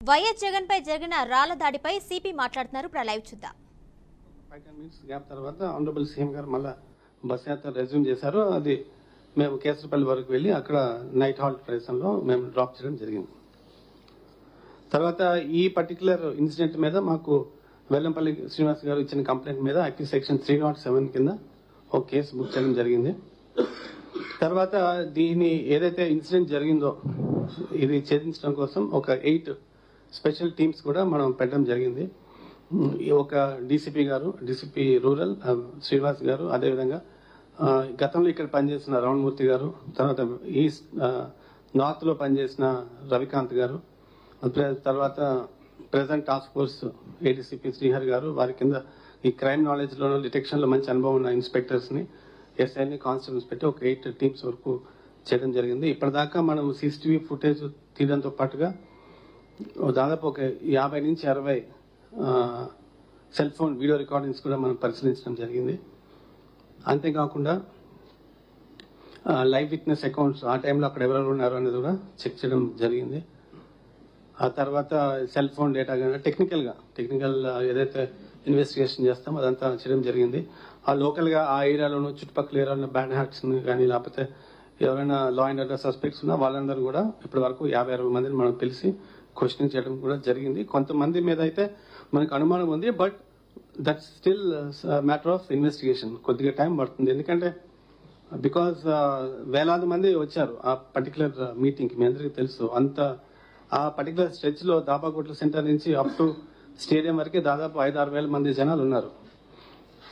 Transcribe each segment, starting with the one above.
YS Jagan పై జరిగిన రాళ్ల దాడిపై CP మాట్లాడుతున్నారు. ఇప్పుడు లైవ్ చూద్దాం. 5-10 minutes గ్యాప్ తర్వాత ఆనరబుల్ సీఎం గారు మళ్ళా బస్ యాత్ర రెజ్యూమ్ చేశారు. అది మేము కేసరపల్లి వరకు వెళ్ళి అక్కడ నైట్ హాల్ట్ ప్రదేశంలో మేము డ్రాప్ చేయడం జరిగింది. తర్వాత ఈ పర్టికులర్ ఇన్సిడెంట్ మీద మాకు వెల్లంపల్లి శ్రీనివాస్ గారు ఇచ్చిన కంప్లైంట్ మీద ఐపీ సెక్షన్ 307 కింద ఒక కేసు బుక్ చేయడం జరిగింది. తర్వాత దీని ఏదైతే ఇన్సిడెంట్ జరిగిందో ఇది ఛేదించడం కోసం ఒక 8 స్పెషల్ టీమ్స్ కూడా మనం పెట్టడం జరిగింది. ఒక డీసీపీ గారు, డీసీపీ రూరల్ శ్రీనివాస్ గారు, అదేవిధంగా గతంలో ఇక్కడ పనిచేసిన రమణమూర్తి గారు, తర్వాత ఈస్ట్ నార్త్ లో పనిచేసిన రవికాంత్ గారు, తర్వాత present task force ADCP Srihari గారు, వారి కింద ఈ క్రైమ్ నాలెడ్జ్ లో డిటెక్షన్ లో మంచి అనుభవం ఉన్న ఇన్స్పెక్టర్స్ ని, ఎస్ఐని, కానిస్టేబుల్స్ పెట్టి ఒక 8 టీమ్స్ వరకు చేయడం జరిగింది. ఇప్పటిదాకా మనం సీసీటీవీ ఫుటేజ్ తీయడంతో పాటుగా దాదాపు ఒక 50 నుంచి 60 సెల్ ఫోన్ వీడియో రికార్డింగ్స్ కూడా మనం పరిశీలించడం జరిగింది. అంతేకాకుండా లైవ్ విట్నెస్ అకౌంట్స్ ఆ టైంలో అక్కడ ఎవరెవరు ఉన్నారు అనేది కూడా చెక్ చేయడం జరిగింది. ఆ తర్వాత సెల్ ఫోన్ డేటా కానీ టెక్నికల్ ఏదైతే ఇన్వెస్టిగేషన్ చేస్తామో అదంతా చేయడం జరిగింది. ఆ లోకల్ గా ఆ ఏరియాలోనూ చుట్టుపక్కల ఏరియాలో బ్యాడ్ హ్యాక్స్ కానీ లేకపోతే ఎవరైనా లా అండ్ ఆర్డర్ సస్పెక్ట్స్ ఉన్నా వాళ్ళందరూ కూడా ఇప్పటి వరకు 50-60 మందిని మనం పిలిచి క్వశ్చనింగ్ చేయడం కూడా జరిగింది. కొంతమంది మీద అయితే మనకు అనుమానం ఉంది, but that's still matter of investigation. కొద్దిగా టైం పడుతుంది, ఎందుకంటే బికాస్ వేలాది మంది వచ్చారు ఆ పర్టికులర్ మీటింగ్ కి. మీ అందరికీ తెలుసు, అంత ఆ పర్టికులర్ స్ట్రెచ్ లో దాబాకోట్ల సెంటర్ నుంచి అప్ టు స్టేడియం వరకే దాదాపు 5-6 వేల మంది జనాలు ఉన్నారు.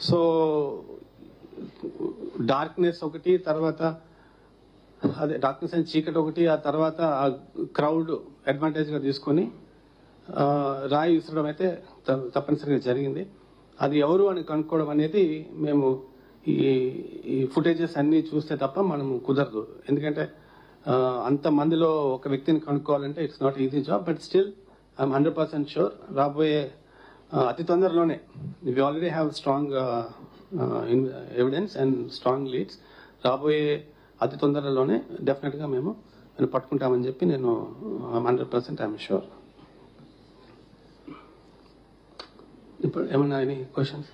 సో డార్క్నెస్ ఒకటి, తర్వాత అదే డార్క్నెస్ అండ్ చీకటి ఒకటి, ఆ తర్వాత ఆ క్రౌడ్ అడ్వాంటేజ్ గా తీసుకుని రాయి విసరడం అయితే తప్పనిసరిగా జరిగింది. అది ఎవరు అని కనుక్కోవడం అనేది మేము ఈ ఫుటేజెస్ అన్ని చూస్తే తప్ప మనం కుదరదు. ఎందుకంటే అంత మందిలో ఒక వ్యక్తిని కనుక్కోవాలంటే it's not easy job. But still I'm 100% sure రాబోయే అతి తొందరలోనే we already have strong evidence and strong leads. రాబోయే అతి తొందరలోనే డెఫినెట్ గా మేము పట్టుకుంటామని చెప్పి నేను 100% ఐఎమ్ షూర్. ఇప్పుడు ఏమన్నా ఎనీ క్వశ్చన్స్?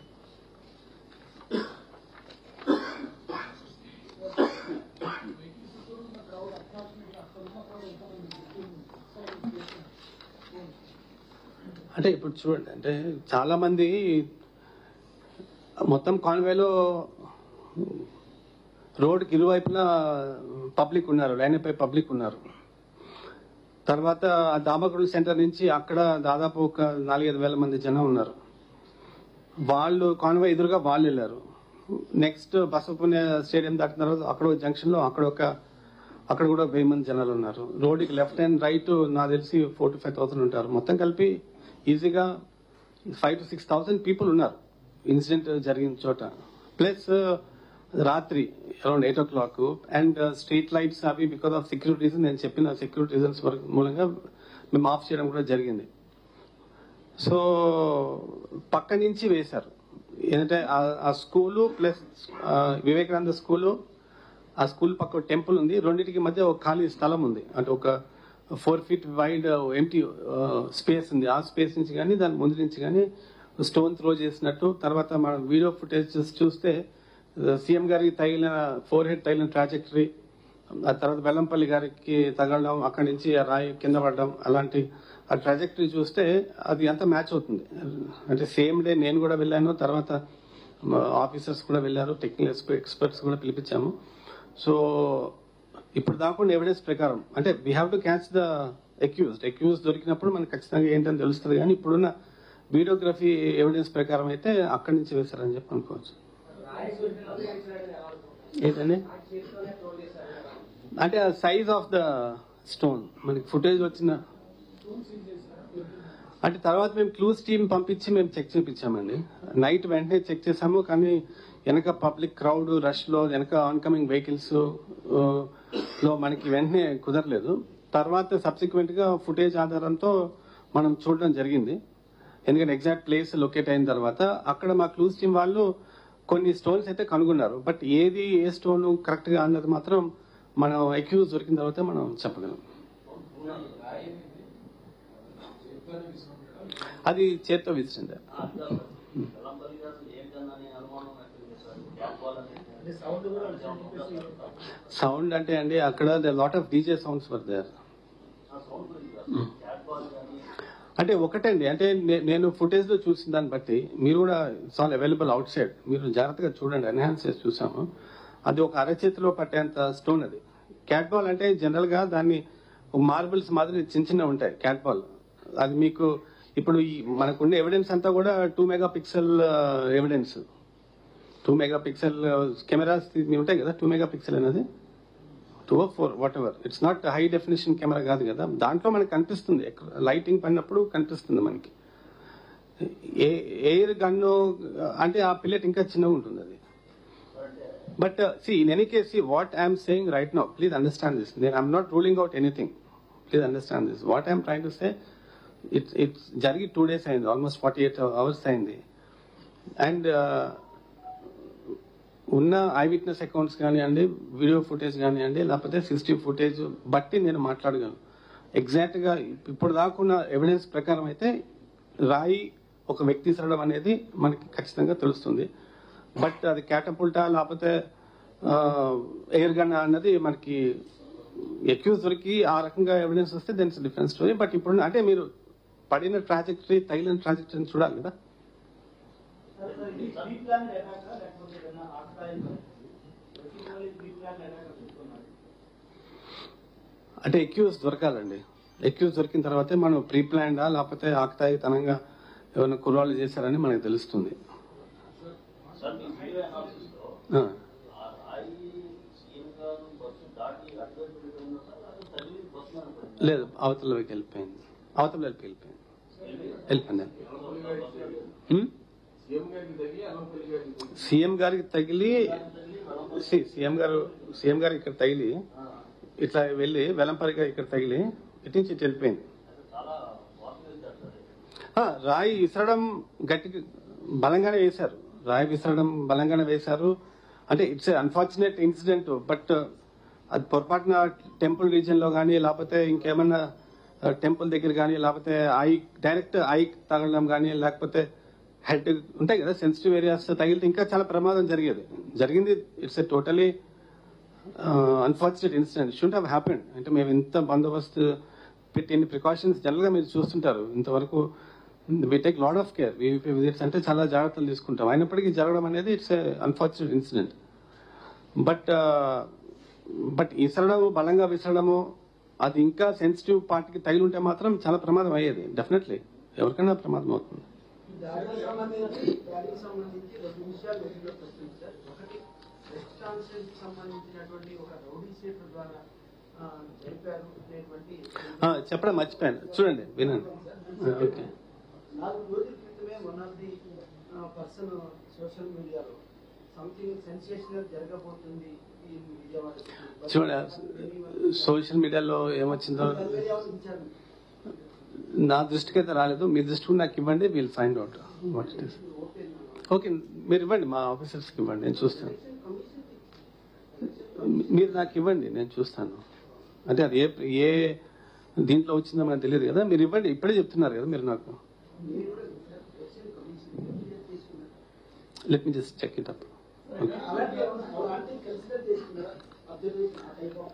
అంటే ఇప్పుడు చూడండి, అంటే చాలా మంది మొత్తం కాన్వేలో రోడ్కి ఇరువైపులా పబ్లిక్ ఉన్నారు, లైన్ పై పబ్లిక్ ఉన్నారు. తర్వాత దాబాకోట్ల సెంటర్ నుంచి అక్కడ దాదాపు ఒక 4-5 వేల మంది జనం ఉన్నారు. వాళ్ళు కాన్వాయ్ ఎదురుగా వాళ్ళు వెళ్ళారు. నెక్స్ట్ బసవపుణ్య స్టేడియం దాటిన తర్వాత అక్కడ జంక్షన్ లో అక్కడ కూడా 1000 మంది జనాలు ఉన్నారు. రోడ్డుకి లెఫ్ట్ అండ్ రైట్ నాకు తెలిసి 4,000 to 5,000 ఉంటారు. మొత్తం కలిపి ఈజీగా 5,000 to 6,000 పీపుల్ ఉన్నారు ఇన్సిడెంట్ జరిగిన చోట. ప్లస్ రాత్రి around 8 o'clock and street lights అవి బికాస్ ఆఫ్ సెక్యూరిటీ రీజన్, నేను చెప్పిన సెక్యూరిటీ రీజన్స్ మూలంగా మేము ఆఫ్ చేయడం కూడా జరిగింది. సో పక్క నుంచి వేశారు, ఏంటంటే ఆ స్కూలు ప్లస్ వివేకానంద స్కూలు, ఆ స్కూల్ పక్క టెంపుల్ ఉంది, రెండింటికి మధ్య ఒక ఖాళీ స్థలం ఉంది. అంటే ఒక 4 feet వైడ్ ఎంటీ స్పేస్ ఉంది. ఆ స్పేస్ నుంచి కానీ దాని ముందు నుంచి కానీ స్టోన్ త్రో చేసినట్టు. తర్వాత మనం వీడియో ఫుటేజ్ చూస్తే సీఎం గారికి తగిలిన ఫోర్ హెడ్ తగిలిన ట్రాజెక్టరీ, ఆ తర్వాత వెల్లంపల్లి గారికి తగలడం, అక్కడి నుంచి ఆ రాయి కింద పడడం, అలాంటి ఆ ట్రాజెక్టరీ చూస్తే అది అంతా మ్యాచ్ అవుతుంది. అంటే సేమ్ డే నేను కూడా వెళ్ళాను, తర్వాత ఆఫీసర్స్ కూడా వెళ్ళారు, టెక్నికల్ ఎక్స్పర్ట్స్ కూడా పిలిపించాము. సో ఇప్పుడు దాకుండా ఎవిడెన్స్ ప్రకారం అంటే we have to catch the accuse దొరికినప్పుడు మనకు ఖచ్చితంగా ఏంటని తెలుస్తుంది. కానీ ఇప్పుడున్న వీడియోగ్రఫీ ఎవిడెన్స్ ప్రకారం అయితే అక్కడి నుంచి వేశారని చెప్పి అనుకోవచ్చు. ఏంటండి అంటే ఆ సైజ్ ఆఫ్ ద స్టోన్ మనకి ఫుటేజ్ వచ్చిన అంటే తర్వాత మేము క్లూస్ టీమ్ పంపించి మేము చెక్ చేయించామండి. నైట్ వెంటనే చెక్ చేసాము, కానీ వెనక పబ్లిక్ క్రౌడ్ రష్ లో వెనక ఆన్ కమింగ్ వెహికల్స్ లో మనకి వెంటనే కుదరలేదు. తర్వాత సబ్సిక్వెంట్ గా ఫుటేజ్ ఆధారంతో మనం చూడడం జరిగింది. ఎందుకంటే ఎగ్జాక్ట్ ప్లేస్ లొకేట్ అయిన తర్వాత అక్కడ మా క్లూస్ టీమ్ వాళ్ళు కొన్ని స్టోన్స్ అయితే కనుగొన్నారు. బట్ ఏది ఏ స్టోన్ కరెక్ట్ గా అన్నది మాత్రం మనం అక్యూజ్ దొరికిన తర్వాత మనం చెప్పగలం. అది చేత్తో విసిరింది. సౌండ్ అంటే అండి అక్కడ lot of DJ sounds were there. అంటే ఒకటండి, అంటే నేను ఫుటేజ్ లో చూసిన దాన్ని బట్టి మీరు కూడా it's all available out side, మీరు జాగ్రత్తగా చూడండి, ఎన్హాన్స్ చేసి చూసాము. అది ఒక అరచేతిలో పట్టేంత స్టోన్. అది క్యాట్ బాల్ అంటే జనరల్ గా దాన్ని మార్బుల్స్ మాదిరి చిన్న చిన్న ఉంటాయి క్యాట్ బాల్. అది మీకు ఇప్పుడు మనకున్న ఎవిడెన్స్ అంతా కూడా 2 మెగాపిక్సెల్ ఎవిడెన్స్. 2 మెగాపిక్సెల్ కెమెరాస్ ఉంటాయి కదా, 2 మెగాపిక్సెల్ అనేది 2 or 4 what ever. It's not high definition camera కాదు కదా, దాంట్లో మనకి కనిపిస్తుంది, లైటింగ్ పడినప్పుడు కనిపిస్తుంది మనకి. ఎయిర్ గన్ను అంటే ఆ పిల్లెట్ ఇంకా చిన్నగా ఉంటుంది అది. But in any case what I'm saying right now, please understand this. I'm not ruling out anything, please understand this. What I'm trying to say, it's జరిగి 2 days అయింది, ఆల్మోస్ట్ 48 hours అయింది. And ఉన్న I witness accounts కానివ్వండి, video footage కానివ్వండి, లేకపోతే CCTV footage బట్టి నేను మాట్లాడగలను. ఎగ్జాక్ట్ గా ఇప్పుడు దాకున్న ఎవిడెన్స్ ప్రకారం అయితే రాయి ఒక వ్యక్తి సరడం అనేది మనకి ఖచ్చితంగా తెలుస్తుంది. బట్ అది క్యాటపుల్టా లేకపోతే ఎయిర్ గన్ అన్నది మనకి ఎక్యూజ్ దొరికి ఆ రకంగా ఎవిడెన్స్ వస్తే then it's different story. But ఇప్పుడు అంటే మీరు పడిన ట్రాజెక్టరీ, తగిలిన ట్రాజెక్టరీని చూడాలి కదా. అంటే ఎక్యూజ్ దొరకాలండి. ఎక్యూజ్ దొరికిన తర్వాతే మనం ప్రీ ప్లాన్డా లేకపోతే ఆకతాయితనంగా ఏమైనా కుర్రాళ్ళు చేశారని మనకు తెలుస్తుంది. లేదు, అవతల వైపు వెళ్ళిపోయింది, అవతల వైపు వెళ్ళిపోయింది. సీఎం గారికి తగిలి సీఎం గారు ఇక్కడ తగిలి ఇట్లా వెళ్ళి వెలంపరిగా ఇక్కడ తగిలి ఇటు నుంచి ఇటు వెళ్ళిపోయింది. రాయి విసరడం గట్టిగా బలంగానే వేశారు, రాయి విసరడం బలంగానే వేశారు. అంటే ఇట్స్ అన్ఫార్చునేట్ ఇన్సిడెంట్. బట్ అది పొరపాటున టెంపుల్ రీజియన్ లో కానీ లేకపోతే ఇంకేమన్నా టెంపుల్ దగ్గర కానీ లేకపోతే డైరెక్ట్ ఐ తగలడం కానీ లేకపోతే హెడ్ ఉంటాయి కదా సెన్సిటివ్ ఏరియాస్ తగిలితే ఇంకా చాలా ప్రమాదం జరిగింది. It's a totally unfortunate incident, should have happened. అంటే మేము ఇంత బందోబస్తు పెట్టి ఎన్ని ప్రికాషన్స్ జనరల్ గా మీరు చూస్తుంటారు, ఇంతవరకు we take lot of care, visits అంటే చాలా జాగ్రత్తలు తీసుకుంటాం. అయినప్పటికీ జరగడం అనేది it's a unfortunate incident. But విసరడము, బలంగా విసరడము, అది ఇంకా సెన్సిటివ్ పార్టీకి తగిలి ఉంటే మాత్రం చాలా ప్రమాదం అయ్యేది. డెఫినెట్లీ ఎవరికైనా ప్రమాదం అవుతుంది. చెప్పడం మర్చిపోయాను, చూడండి వినండి. ఓకే, 4 రోజుల క్రితమే one of the person social మీడియాలో సంథింగ్ సెన్సేషనల్ జరగబోతుంది ఈ విజయవాడ. చూడండి సోషల్ మీడియాలో ఏమొచ్చిందో నా దృష్టికి అయితే రాలేదు, మీ దృష్టికి నాకు ఇవ్వండి, wheel find out what it is. Okay, మీరు ఇవ్వండి, మా ఆఫీసర్స్కి ఇవ్వండి, నేను చూస్తాను. మీరు నాకు ఇవ్వండి, నేను చూస్తాను. అంటే అది ఏ దీంట్లో వచ్చిందో మనకు తెలియదు కదా, మీరు ఇవ్వండి. ఇప్పుడే చెప్తున్నారు కదా మీరు నాకు. Let me just check it up.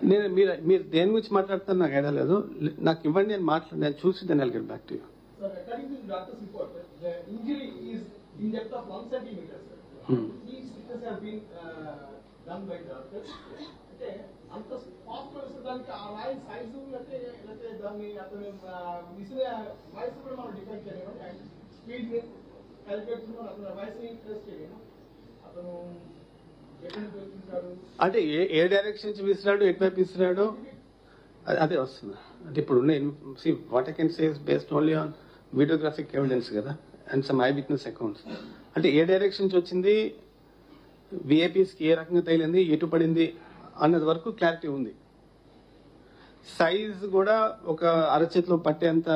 నేను మీరు దేని గురించి మాట్లాడుతారు నాకు ఐడియా లేదు, నాకు ఇవ్వండి, నేను చూసి దాన్ని I'll get back to you. అంటే ఏ డైరెక్షన్ నుంచి విసిరాడు, ఎటువైపు విసిరాడు అదే వస్తుంది. అంటే ఇప్పుడు what I can say is based only on videographic evidence కదా and some eye witness accounts. అంటే ఏ డైరెక్షన్ నుంచి వచ్చింది, విఐపీస్కి ఏ రకంగా తగిలింది, ఎటు పడింది అన్నది వరకు క్లారిటీ ఉంది. సైజ్ కూడా ఒక అరచేతిలో పట్టేంత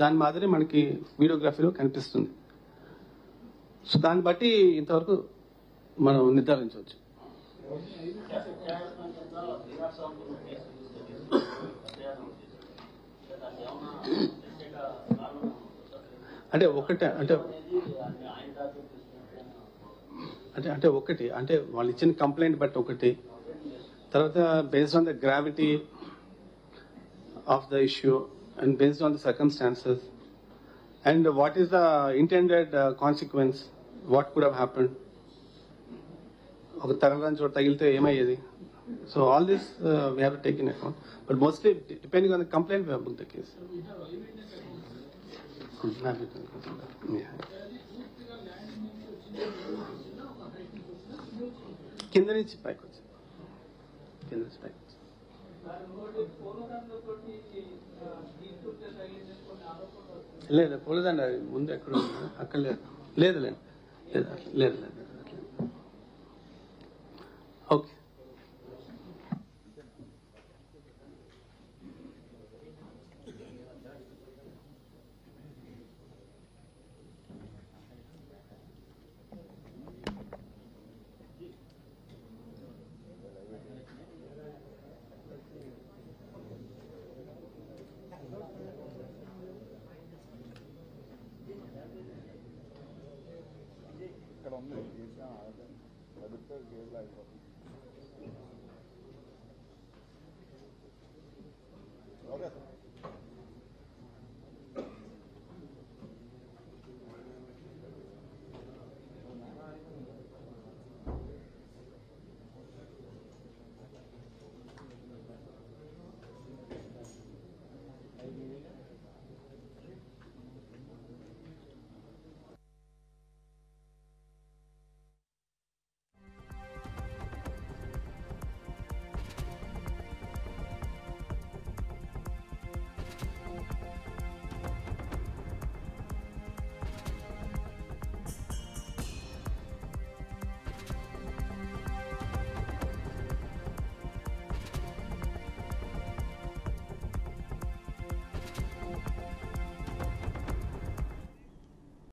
దాని మాదిరి మనకి వీడియోగ్రఫీలో కనిపిస్తుంది. సో దాన్ని బట్టి ఇంతవరకు మనం నిర్ధారించవచ్చు. అంటే ఒకటే అంటే అంటే అంటే ఒకటి అంటే వాళ్ళు ఇచ్చిన కంప్లైంట్ బట్టి ఒకటి, తర్వాత based on the gravity of the issue and based on the circumstances and what is the intended consequence, what could have happened, ఒక తగలని చోట తగిలితే ఏమయ్యేది. So all this we have to take in account, but mostly depending on the complaint we have book the case. కింద నుంచి పైకి వచ్చింది, కింద నుంచి పైకి వచ్చింది. లేదు పోలేదండి, అది ముందు ఎక్కడ అక్కడ లేదు, లేదు లేదు లేదు లేదు లేదు. ఓకే. ఇక్కడ ఉంది, చదివితే గేర్లు అయిపోతుంది.